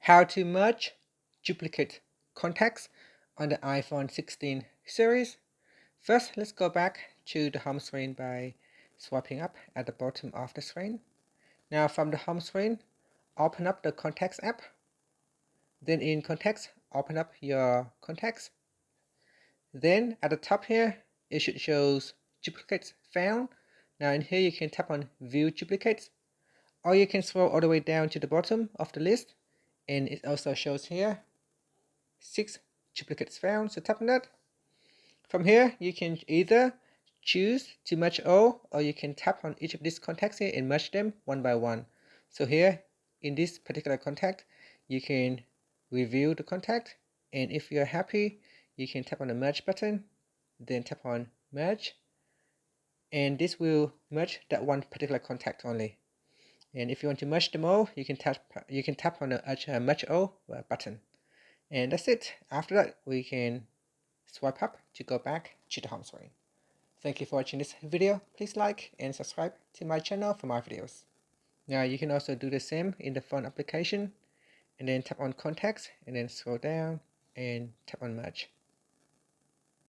How to merge duplicate contacts on the iPhone 16 series. First, let's go back to the home screen by swiping up at the bottom of the screen. Now from the home screen, open up the Contacts app. Then in Contacts, open up your contacts. Then at the top here, it should show duplicates found. Now in here you can tap on View Duplicates, or you can scroll all the way down to the bottom of the list, and it also shows here 6 duplicates found. So tap on that. From here you can either choose to merge all, or you can tap on each of these contacts here and merge them one by one. So here in this particular contact, you can review the contact, and if you're happy, you can tap on the merge button, then tap on merge, and this will merge that one particular contact only. And if you want to merge them all, you can tap on the merge all button. And that's it. After that, we can swipe up to go back to the home screen. Thank you for watching this video. Please like and subscribe to my channel for more videos. Now you can also do the same in the phone application, and then tap on contacts and then scroll down and tap on merge.